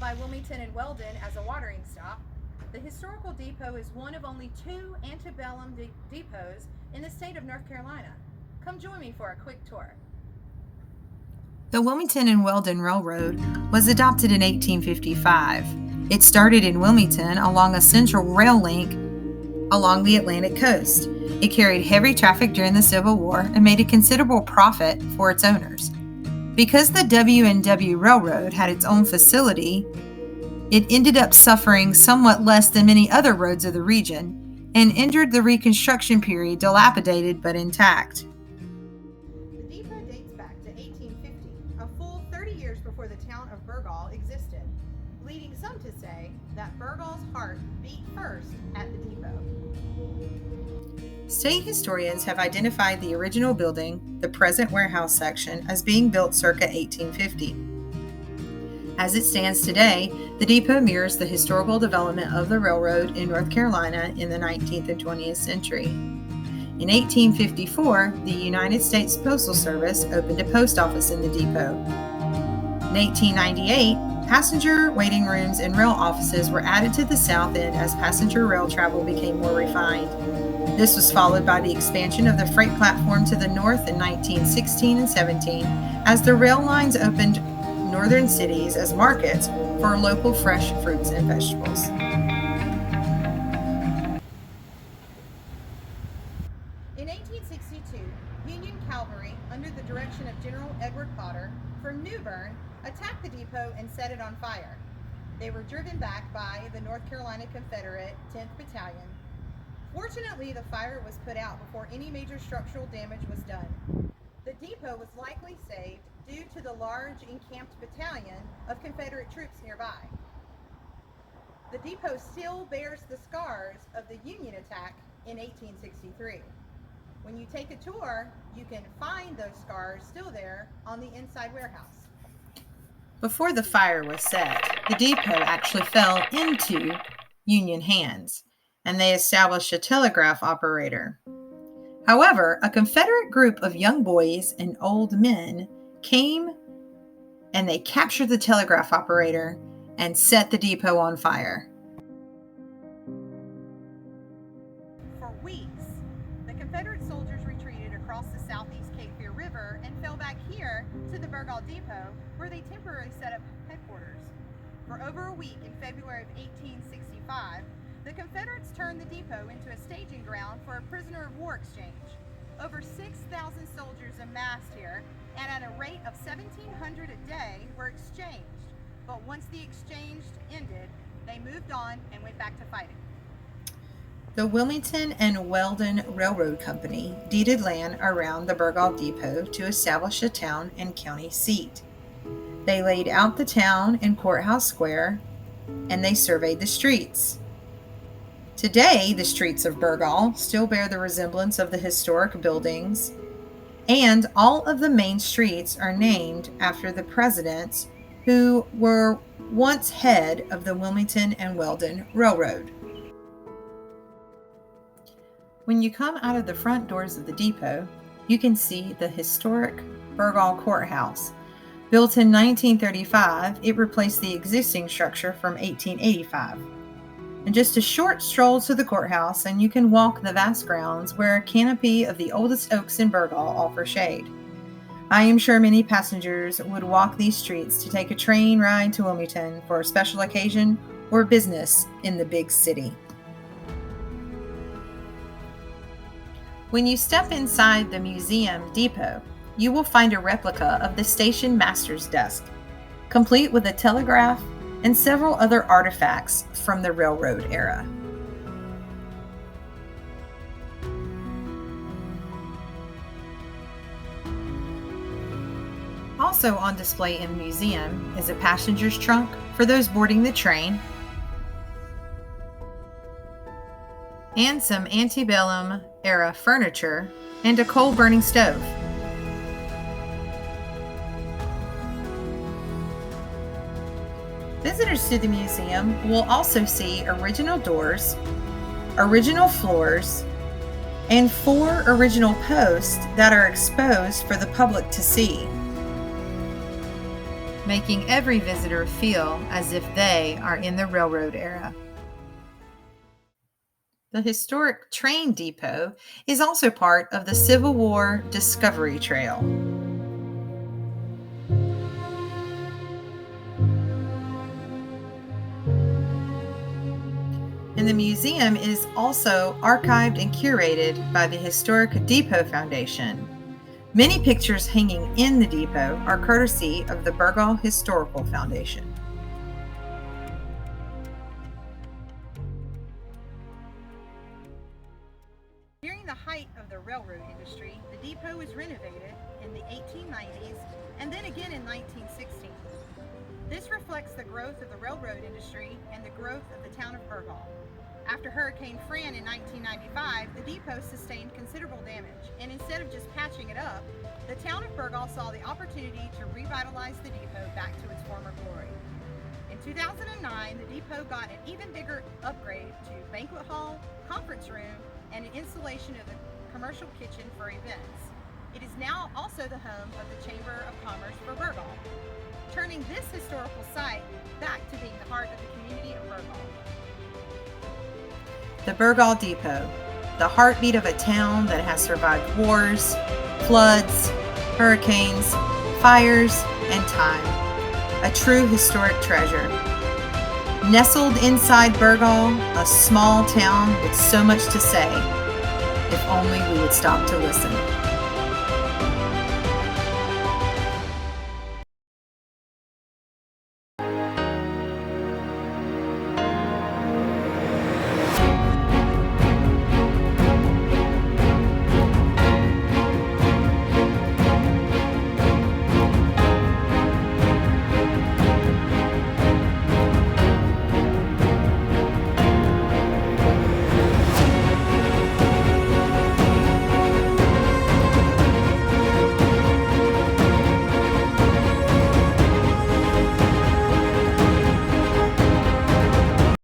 by Wilmington and Weldon as a watering stop, the historical depot is one of only 2 antebellum depots in the state of North Carolina. Come join me for a quick tour. The Wilmington and Weldon Railroad was adopted in 1855. It started in Wilmington along a central rail link along the Atlantic coast. It carried heavy traffic during the Civil War and made a considerable profit for its owners. Because the W&W Railroad had its own facility, it ended up suffering somewhat less than many other roads of the region and entered the Reconstruction period dilapidated but intact. The depot dates back to 1850, a full 30 years before the town of Burgaw existed, leading some to say that Burgaw's heart beat first at the depot. State historians have identified the original building, the present warehouse section, as being built circa 1850. As it stands today, the depot mirrors the historical development of the railroad in North Carolina in the 19th and 20th century. In 1854, the United States Postal Service opened a post office in the depot. In 1898, passenger waiting rooms and rail offices were added to the south end as passenger rail travel became more refined. This was followed by the expansion of the freight platform to the north in 1916 and 17 as the rail lines opened northern cities as markets for local fresh fruits and vegetables. In 1862, Union cavalry, under the direction of General Edward Potter from New Bern, attacked the depot and set it on fire. They were driven back by the North Carolina Confederate 10th Battalion. Fortunately, the fire was put out before any major structural damage was done. The depot was likely saved due to the large encamped battalion of Confederate troops nearby. The depot still bears the scars of the Union attack in 1863. When you take a tour, you can find those scars still there on the inside warehouse. Before the fire was set, the depot actually fell into Union hands, and they established a telegraph operator. However, a Confederate group of young boys and old men came and they captured the telegraph operator and set the depot on fire. For weeks, the Confederate soldiers retreated across the southeast Cape Fear River and fell back here to the Burgaw Depot, where they temporarily set up headquarters. For over a week in February of 1865, the Confederates turned the depot into a staging ground for a prisoner of war exchange. Over 6,000 soldiers amassed here, and at a rate of $1,700 a day were exchanged. But once the exchange ended, they moved on and went back to fighting. The Wilmington and Weldon Railroad Company deeded land around the Burgaw Depot to establish a town and county seat. They laid out the town in Courthouse Square, and they surveyed the streets. Today, the streets of Burgaw still bear the resemblance of the historic buildings, and all of the main streets are named after the presidents who were once head of the Wilmington and Weldon Railroad. When you come out of the front doors of the depot, you can see the historic Burgaw Courthouse. Built in 1935, it replaced the existing structure from 1885. And just a short stroll to the courthouse, and you can walk the vast grounds where a canopy of the oldest oaks in Burgaw offer shade. I am sure many passengers would walk these streets to take a train ride to Wilmington for a special occasion or business in the big city. When you step inside the museum depot, you will find a replica of the station master's desk, complete with a telegraph and several other artifacts from the railroad era. Also on display in the museum is a passenger's trunk for those boarding the train, and some antebellum era furniture and a coal-burning stove. Visitors to the museum will also see original doors, original floors, and 4 original posts that are exposed for the public to see. making every visitor feel as if they are in the railroad era. The historic train depot is also part of the Civil War Discovery Trail. And the museum is also archived and curated by the Historic Depot Foundation. Many pictures hanging in the depot are courtesy of the Burgaw Historical Foundation. During the height of the railroad industry, the depot was renovated in the 1890s and then again in 1916. This reflects the growth of the railroad industry and the growth of the town of Burgaw. After Hurricane Fran in 1995, the depot sustained considerable damage, and instead of just patching it up, the town of Burgaw saw the opportunity to revitalize the depot back to its former glory. In 2009, the depot got an even bigger upgrade to banquet hall, conference room, and an installation of the commercial kitchen for events. It is now also the home of the Chamber of Commerce for Burgaw, turning this historical site back to being the heart of the community of Burgaw. The Burgaw Depot, the heartbeat of a town that has survived wars, floods, hurricanes, fires, and time. A true historic treasure. Nestled inside Burgaw, a small town with so much to say, if only we would stop to listen.